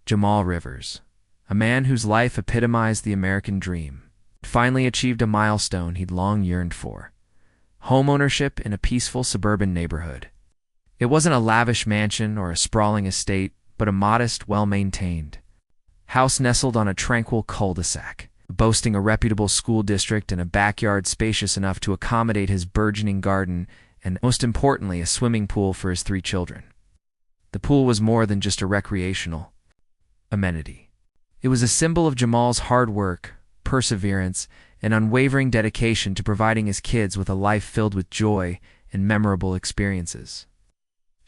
Jamal Rivers, a man whose life epitomized the American dream, finally achieved a milestone he'd long yearned for: homeownership in a peaceful suburban neighborhood. It wasn't a lavish mansion or a sprawling estate, but a modest, well-maintained house nestled on a tranquil cul-de-sac, boasting a reputable school district and a backyard spacious enough to accommodate his burgeoning garden and, most importantly, a swimming pool for his 3 children. The pool was more than just a recreational amenity. It was a symbol of Jamal's hard work, perseverance, and unwavering dedication to providing his kids with a life filled with joy and memorable experiences.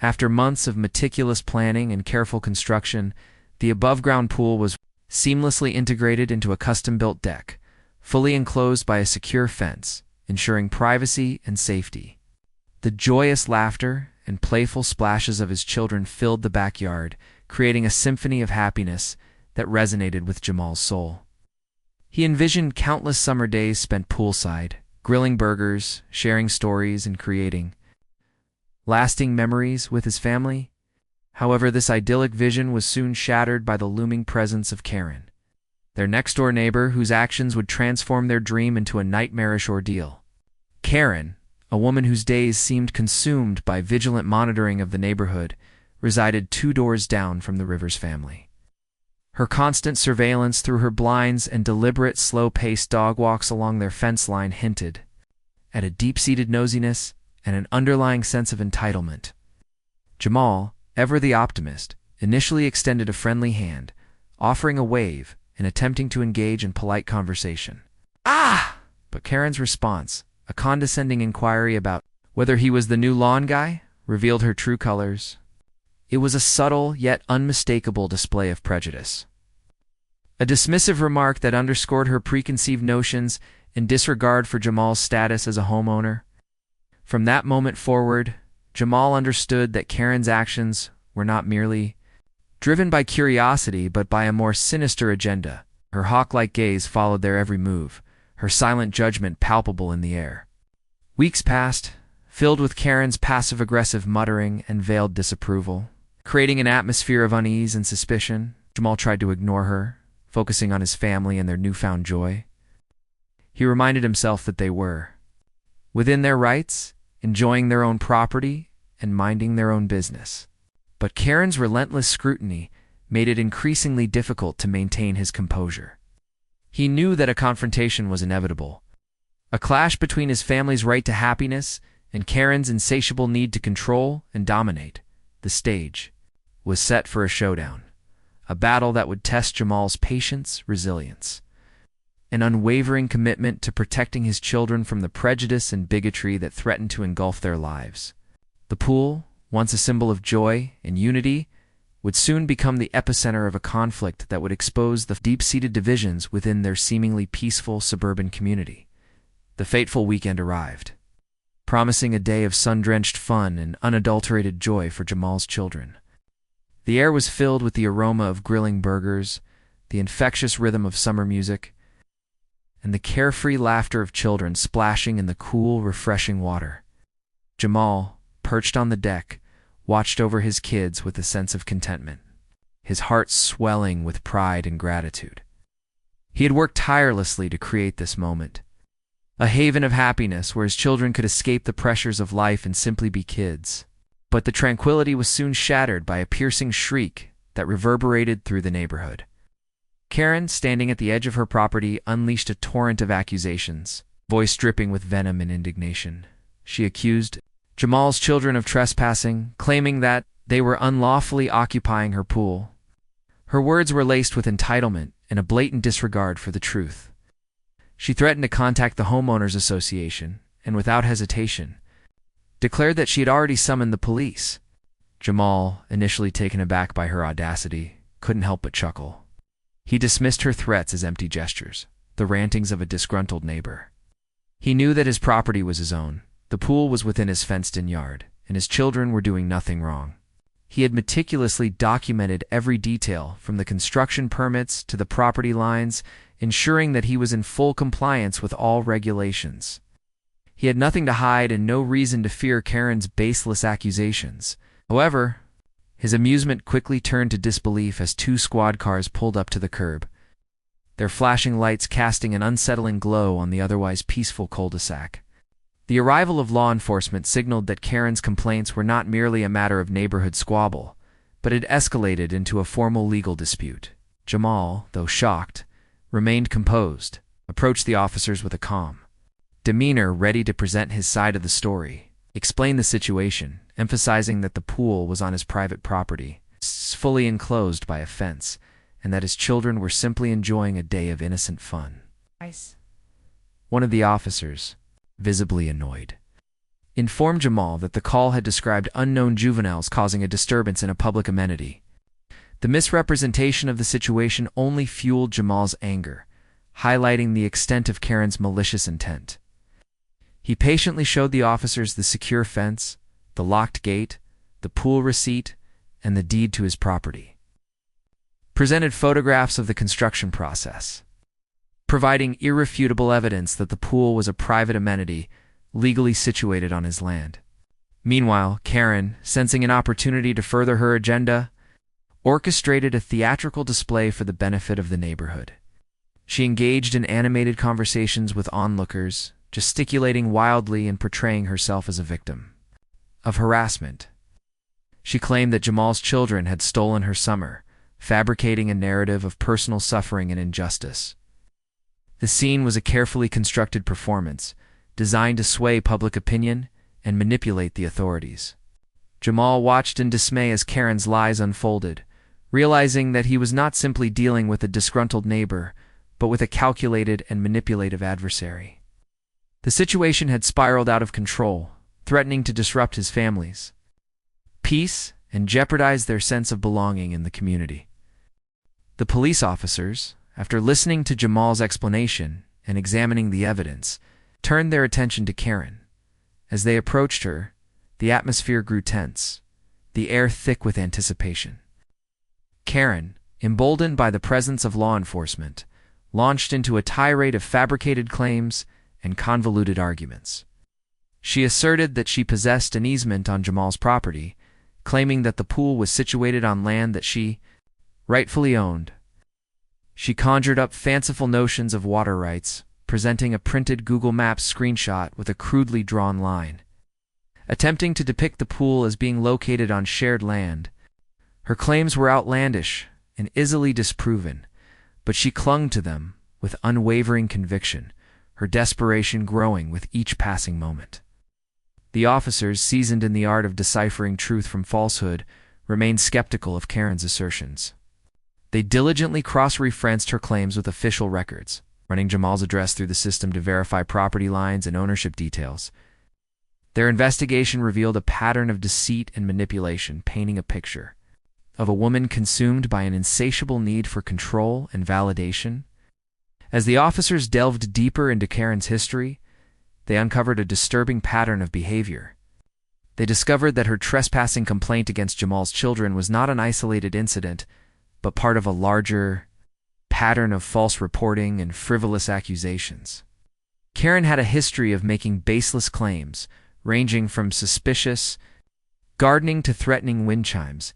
After months of meticulous planning and careful construction, the above-ground pool was seamlessly integrated into a custom-built deck, fully enclosed by a secure fence, ensuring privacy and safety. The joyous laughter and playful splashes of his children filled the backyard, creating a symphony of happiness that resonated with Jamal's soul. He envisioned countless summer days spent poolside, grilling burgers, sharing stories, and creating lasting memories with his family. However, this idyllic vision was soon shattered by the looming presence of Karen, their next-door neighbor whose actions would transform their dream into a nightmarish ordeal. Karen, a woman whose days seemed consumed by vigilant monitoring of the neighborhood, resided 2 doors down from the Rivers family. Her constant surveillance through her blinds and deliberate, slow-paced dog walks along their fence line hinted at a deep-seated nosiness and an underlying sense of entitlement. Jamal, ever the optimist, initially extended a friendly hand, offering a wave and attempting to engage in polite conversation. But Karen's response, a condescending inquiry about whether he was the new lawn guy, revealed her true colors. It was a subtle yet unmistakable display of prejudice. A dismissive remark that underscored her preconceived notions and disregard for Jamal's status as a homeowner. From that moment forward, Jamal understood that Karen's actions were not merely driven by curiosity but by a more sinister agenda. Her hawk-like gaze followed their every move, her silent judgment palpable in the air. Weeks passed, filled with Karen's passive-aggressive muttering and veiled disapproval. Creating an atmosphere of unease and suspicion, Jamal tried to ignore her, focusing on his family and their newfound joy. He reminded himself that they were within their rights, enjoying their own property, and minding their own business. But Karen's relentless scrutiny made it increasingly difficult to maintain his composure. He knew that a confrontation was inevitable. A clash between his family's right to happiness and Karen's insatiable need to control and dominate. The stage was set for a showdown, a battle that would test Jamal's patience, resilience, an unwavering commitment to protecting his children from the prejudice and bigotry that threatened to engulf their lives. The pool, once a symbol of joy and unity, would soon become the epicenter of a conflict that would expose the deep-seated divisions within their seemingly peaceful suburban community. The fateful weekend arrived, promising a day of sun-drenched fun and unadulterated joy for Jamal's children. The air was filled with the aroma of grilling burgers, the infectious rhythm of summer music, and the carefree laughter of children splashing in the cool, refreshing water. Jamal, perched on the deck, watched over his kids with a sense of contentment, his heart swelling with pride and gratitude. He had worked tirelessly to create this moment, a haven of happiness where his children could escape the pressures of life and simply be kids. But the tranquility was soon shattered by a piercing shriek that reverberated through the neighborhood. Karen, standing at the edge of her property, unleashed a torrent of accusations, voice dripping with venom and indignation. She accused Jamal's children of trespassing, claiming that they were unlawfully occupying her pool. Her words were laced with entitlement and a blatant disregard for the truth. She threatened to contact the homeowners association and, without hesitation, declared that she had already summoned the police. Jamal, initially taken aback by her audacity, couldn't help but chuckle. He dismissed her threats as empty gestures, the rantings of a disgruntled neighbor. He knew that his property was his own, the pool was within his fenced-in yard, and his children were doing nothing wrong. He had meticulously documented every detail, from the construction permits to the property lines, ensuring that he was in full compliance with all regulations. He had nothing to hide and no reason to fear Karen's baseless accusations. However, His amusement quickly turned to disbelief as two squad cars pulled up to the curb, their flashing lights casting an unsettling glow on the otherwise peaceful cul-de-sac. The arrival of law enforcement signaled that Karen's complaints were not merely a matter of neighborhood squabble, but had escalated into a formal legal dispute. Jamal, though shocked, remained composed, approached the officers with a calm demeanor, ready to present his side of the story, explain the situation, emphasizing that the pool was on his private property, fully enclosed by a fence, and that his children were simply enjoying a day of innocent fun. One of the officers, visibly annoyed, informed Jamal that the call had described unknown juveniles causing a disturbance in a public amenity. The misrepresentation of the situation only fueled Jamal's anger, highlighting the extent of Karen's malicious intent. He patiently showed the officers the secure fence, the locked gate, the pool receipt, and the deed to his property. Presented photographs of the construction process, providing irrefutable evidence that the pool was a private amenity legally situated on his land. Meanwhile, Karen, sensing an opportunity to further her agenda, orchestrated a theatrical display for the benefit of the neighborhood. She engaged in animated conversations with onlookers, gesticulating wildly and portraying herself as a victim of harassment. She claimed that Jamal's children had stolen her summer, fabricating a narrative of personal suffering and injustice. The scene was a carefully constructed performance, designed to sway public opinion and manipulate the authorities. Jamal watched in dismay as Karen's lies unfolded, realizing that he was not simply dealing with a disgruntled neighbor, but with a calculated and manipulative adversary. The situation had spiraled out of control, threatening to disrupt his family's peace and jeopardize their sense of belonging in the community. The police officers, after listening to Jamal's explanation and examining the evidence, turned their attention to Karen. As they approached her, the atmosphere grew tense, the air thick with anticipation. Karen, emboldened by the presence of law enforcement, launched into a tirade of fabricated claims and convoluted arguments. She asserted that she possessed an easement on Jamal's property, claiming that the pool was situated on land that she rightfully owned. She conjured up fanciful notions of water rights, presenting a printed Google Maps screenshot with a crudely drawn line. Attempting to depict the pool as being located on shared land, her claims were outlandish and easily disproven, but she clung to them with unwavering conviction, her desperation growing with each passing moment. The officers, seasoned in the art of deciphering truth from falsehood, remained skeptical of Karen's assertions. They diligently cross-referenced her claims with official records, running Jamal's address through the system to verify property lines and ownership details. Their investigation revealed a pattern of deceit and manipulation, painting a picture of a woman consumed by an insatiable need for control and validation. As the officers delved deeper into Karen's history, they uncovered a disturbing pattern of behavior. They discovered that her trespassing complaint against Jamal's children was not an isolated incident, but part of a larger pattern of false reporting and frivolous accusations. Karen had a history of making baseless claims, ranging from suspicious gardening to threatening wind chimes,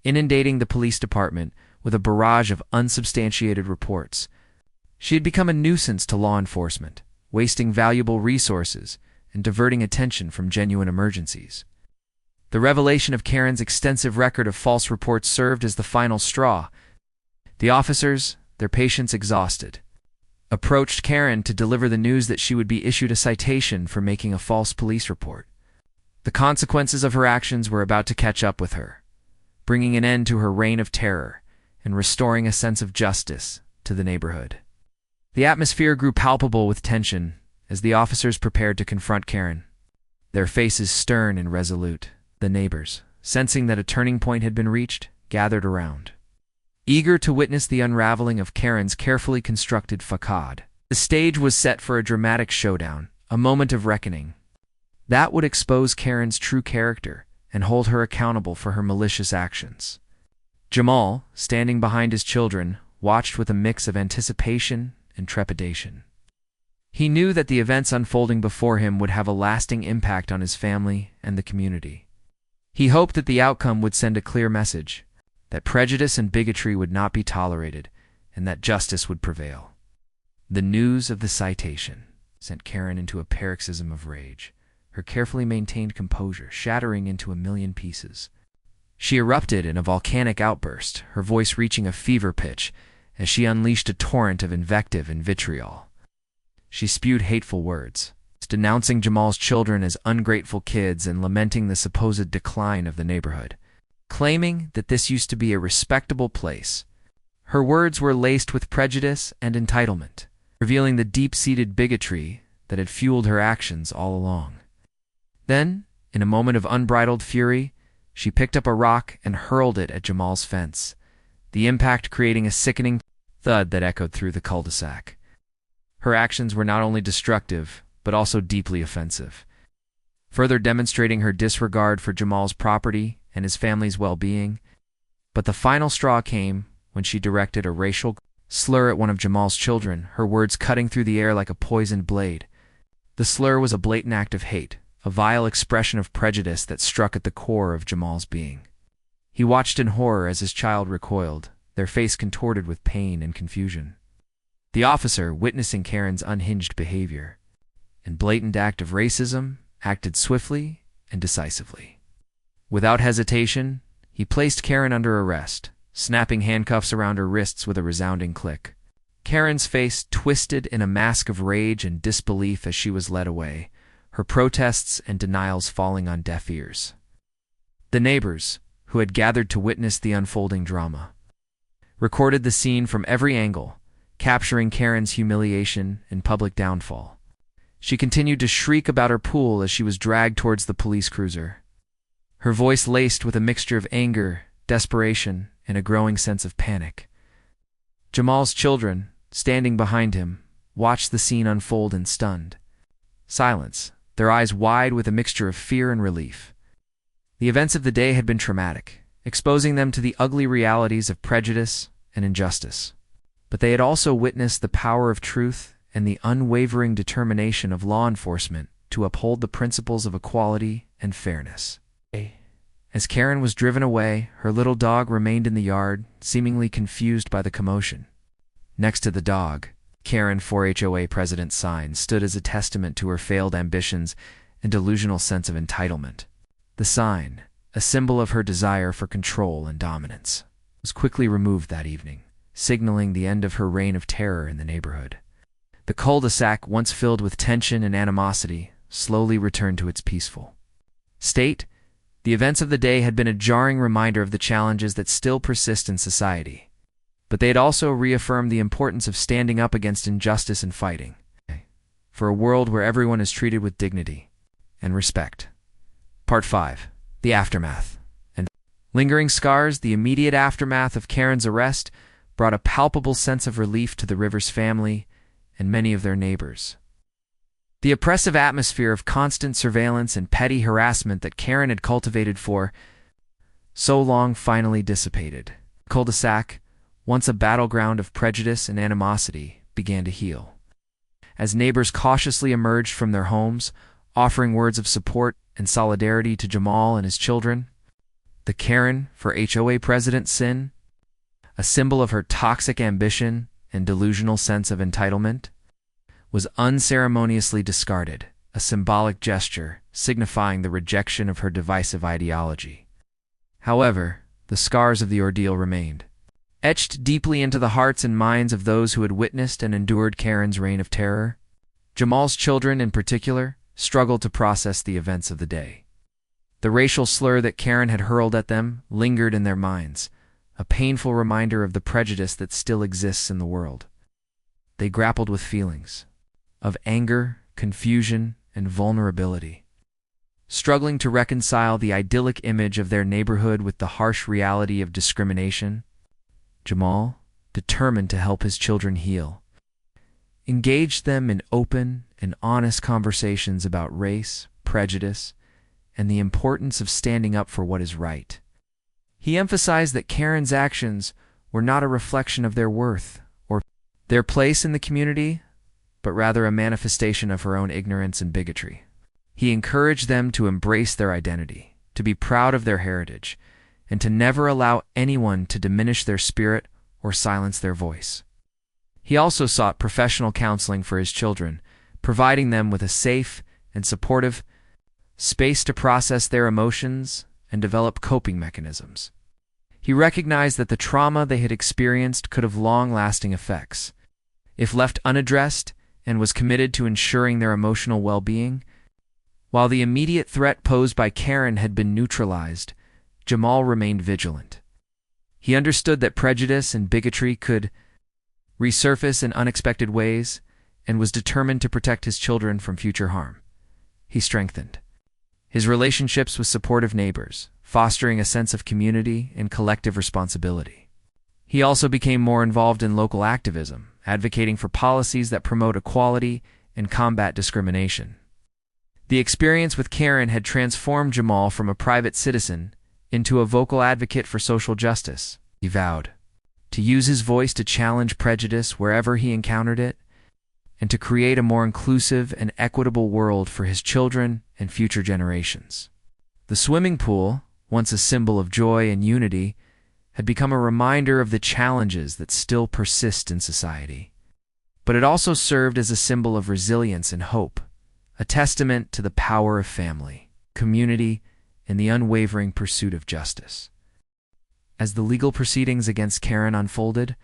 inundating the police department with a barrage of unsubstantiated reports. She had become a nuisance to law enforcement, wasting valuable resources and diverting attention from genuine emergencies. The revelation of Karen's extensive record of false reports served as the final straw. The officers, their patience exhausted, approached Karen to deliver the news that she would be issued a citation for making a false police report. The consequences of her actions were about to catch up with her, bringing an end to her reign of terror and restoring a sense of justice to the neighborhood. The atmosphere grew palpable with tension as the officers prepared to confront Karen, their faces stern and resolute. The neighbors, sensing that a turning point had been reached, gathered around, eager to witness the unraveling of Karen's carefully constructed facade. The stage was set for a dramatic showdown, a moment of reckoning. That would expose Karen's true character and hold her accountable for her malicious actions. Jamal, standing behind his children, watched with a mix of anticipation and trepidation. He knew that the events unfolding before him would have a lasting impact on his family and the community. He hoped that the outcome would send a clear message, that prejudice and bigotry would not be tolerated, and that justice would prevail. The news of the citation sent Karen into a paroxysm of rage, her carefully maintained composure shattering into a million pieces. She erupted in a volcanic outburst, her voice reaching a fever pitch as she unleashed a torrent of invective and vitriol. She spewed hateful words, denouncing Jamal's children as ungrateful kids and lamenting the supposed decline of the neighborhood, claiming that this used to be a respectable place. Her words were laced with prejudice and entitlement, revealing the deep-seated bigotry that had fueled her actions all along. Then, in a moment of unbridled fury, she picked up a rock and hurled it at Jamal's fence, the impact creating a sickening thud that echoed through the cul-de-sac. Her actions were not only destructive, but also deeply offensive, further demonstrating her disregard for Jamal's property and his family's well-being. But the final straw came when she directed a racial slur at one of Jamal's children, her words cutting through the air like a poisoned blade. The slur was a blatant act of hate, a vile expression of prejudice that struck at the core of Jamal's being. He watched in horror as his child recoiled, their face contorted with pain and confusion. The officer, witnessing Karen's unhinged behavior and blatant act of racism, acted swiftly and decisively. Without hesitation, he placed Karen under arrest, snapping handcuffs around her wrists with a resounding click. Karen's face twisted in a mask of rage and disbelief as she was led away, her protests and denials falling on deaf ears. The neighbors, who had gathered to witness the unfolding drama, recorded the scene from every angle, capturing Karen's humiliation and public downfall. She continued to shriek about her pool as she was dragged towards the police cruiser, her voice laced with a mixture of anger, desperation, and a growing sense of panic. Jamal's children, standing behind him, watched the scene unfold in stunned silence, their eyes wide with a mixture of fear and relief. The events of the day had been traumatic, exposing them to the ugly realities of prejudice and injustice. But they had also witnessed the power of truth and the unwavering determination of law enforcement to uphold the principles of equality and fairness. As Karen was driven away, her little dog remained in the yard, seemingly confused by the commotion. Next to the dog, Karen 4HOA President sign stood as a testament to her failed ambitions and delusional sense of entitlement. The sign, a symbol of her desire for control and dominance, was quickly removed that evening, signaling the end of her reign of terror in the neighborhood. The cul-de-sac, once filled with tension and animosity, slowly returned to its peaceful state. The events of the day had been a jarring reminder of the challenges that still persist in society, but they had also reaffirmed the importance of standing up against injustice and fighting for a world where everyone is treated with dignity and respect. Part 5. The Aftermath. And lingering scars, the immediate aftermath of Karen's arrest brought a palpable sense of relief to the Rivers family and many of their neighbors. The oppressive atmosphere of constant surveillance and petty harassment that Karen had cultivated for so long finally dissipated. The cul-de-sac, once a battleground of prejudice and animosity, began to heal. As neighbors cautiously emerged from their homes, offering words of support and solidarity to Jamal and his children, the Karen for HOA President sin, a symbol of her toxic ambition and delusional sense of entitlement, was unceremoniously discarded, a symbolic gesture signifying the rejection of her divisive ideology. However, the scars of the ordeal remained, etched deeply into the hearts and minds of those who had witnessed and endured Karen's reign of terror. Jamal's children, in particular, struggled to process the events of the day. The racial slur that Karen had hurled at them lingered in their minds, a painful reminder of the prejudice that still exists in the world. They grappled with feelings of anger, confusion, and vulnerability, struggling to reconcile the idyllic image of their neighborhood with the harsh reality of discrimination. Jamal, determined to help his children heal, engaged them in open and honest conversations about race, prejudice, and the importance of standing up for what is right. He emphasized that Karen's actions were not a reflection of their worth or their place in the community, but rather a manifestation of her own ignorance and bigotry. He encouraged them to embrace their identity, to be proud of their heritage, and to never allow anyone to diminish their spirit or silence their voice. He also sought professional counseling for his children, providing them with a safe and supportive space to process their emotions and develop coping mechanisms. He recognized that the trauma they had experienced could have long-lasting effects if left unaddressed, and was committed to ensuring their emotional well-being. While the immediate threat posed by Karen had been neutralized, Jamal remained vigilant. He understood that prejudice and bigotry could resurface in unexpected ways and was determined to protect his children from future harm. He strengthened his relationships with supportive neighbors, fostering a sense of community and collective responsibility. He also became more involved in local activism, advocating for policies that promote equality and combat discrimination. The experience with Karen had transformed Jamal from a private citizen into a vocal advocate for social justice. He vowed to use his voice to challenge prejudice wherever he encountered it, and to create a more inclusive and equitable world for his children and future generations. The swimming pool, once a symbol of joy and unity, had become a reminder of the challenges that still persist in society. But it also served as a symbol of resilience and hope, a testament to the power of family, community, and the unwavering pursuit of justice. As the legal proceedings against Karen unfolded,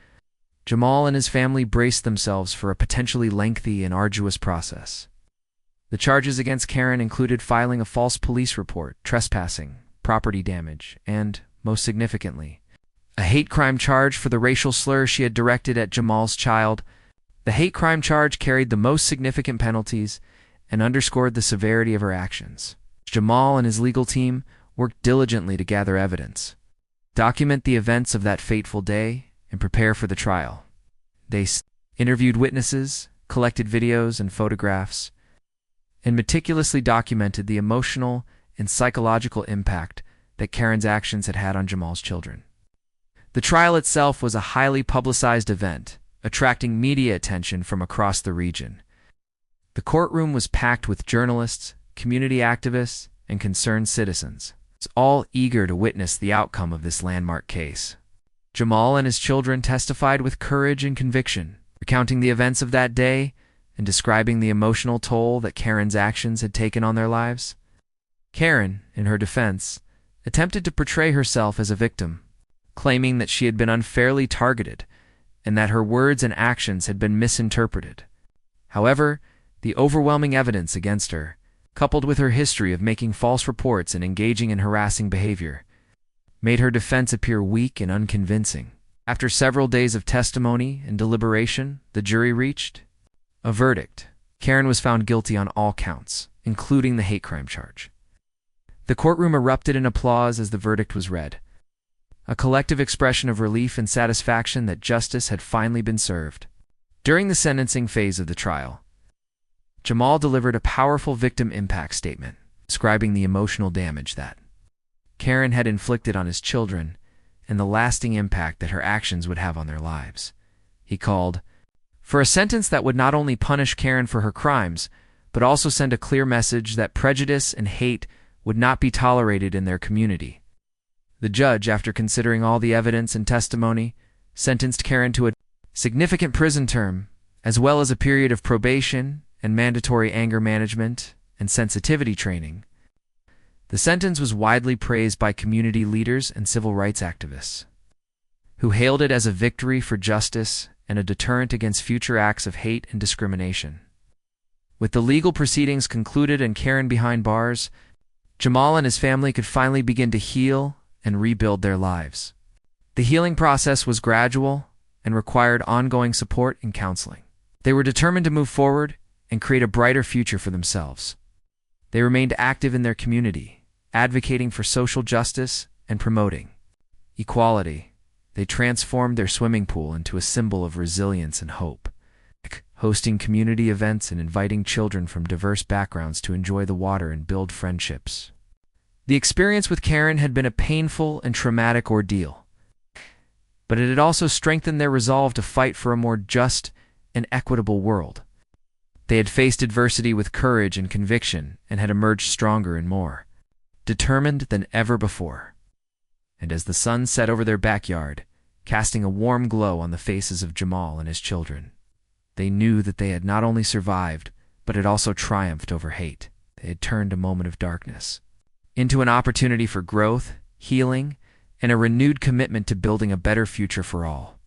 Jamal and his family braced themselves for a potentially lengthy and arduous process. The charges against Karen included filing a false police report, trespassing, property damage, and, most significantly, a hate crime charge for the racial slur she had directed at Jamal's child. The hate crime charge carried the most significant penalties and underscored the severity of her actions. Jamal and his legal team worked diligently to gather evidence, document the events of that fateful day, and prepare for the trial. They interviewed witnesses, collected videos and photographs, and meticulously documented the emotional and psychological impact that Karen's actions had had on Jamal's children. The trial itself was a highly publicized event, attracting media attention from across the region. The courtroom was packed with journalists, community activists, and concerned citizens, all eager to witness the outcome of this landmark case. Jamal and his children testified with courage and conviction, recounting the events of that day and describing the emotional toll that Karen's actions had taken on their lives. Karen, in her defense, attempted to portray herself as a victim, claiming that she had been unfairly targeted and that her words and actions had been misinterpreted. However, the overwhelming evidence against her, coupled with her history of making false reports and engaging in harassing behavior, made her defense appear weak and unconvincing. After several days of testimony and deliberation, the jury reached a verdict. Karen was found guilty on all counts, including the hate crime charge. The courtroom erupted in applause as the verdict was read, a collective expression of relief and satisfaction that justice had finally been served. During the sentencing phase of the trial, Jamal delivered a powerful victim impact statement, describing the emotional damage that Karen had inflicted on his children and the lasting impact that her actions would have on their lives. He called for a sentence that would not only punish Karen for her crimes, but also send a clear message that prejudice and hate would not be tolerated in their community. The judge, after considering all the evidence and testimony, sentenced Karen to a significant prison term, as well as a period of probation and mandatory anger management and sensitivity training. The sentence was widely praised by community leaders and civil rights activists, who hailed it as a victory for justice and a deterrent against future acts of hate and discrimination. With the legal proceedings concluded and Karen behind bars, Jamal and his family could finally begin to heal and rebuild their lives. The healing process was gradual and required ongoing support and counseling. They were determined to move forward and create a brighter future for themselves. They remained active in their community, advocating for social justice and promoting equality. They transformed their swimming pool into a symbol of resilience and hope, hosting community events and inviting children from diverse backgrounds to enjoy the water and build friendships. The experience with Karen had been a painful and traumatic ordeal, but it had also strengthened their resolve to fight for a more just and equitable world. They had faced adversity with courage and conviction and had emerged stronger and more determined than ever before. And as the sun set over their backyard, casting a warm glow on the faces of Jamal and his children, they knew that they had not only survived, but had also triumphed over hate. They had turned a moment of darkness into an opportunity for growth, healing, and a renewed commitment to building a better future for all.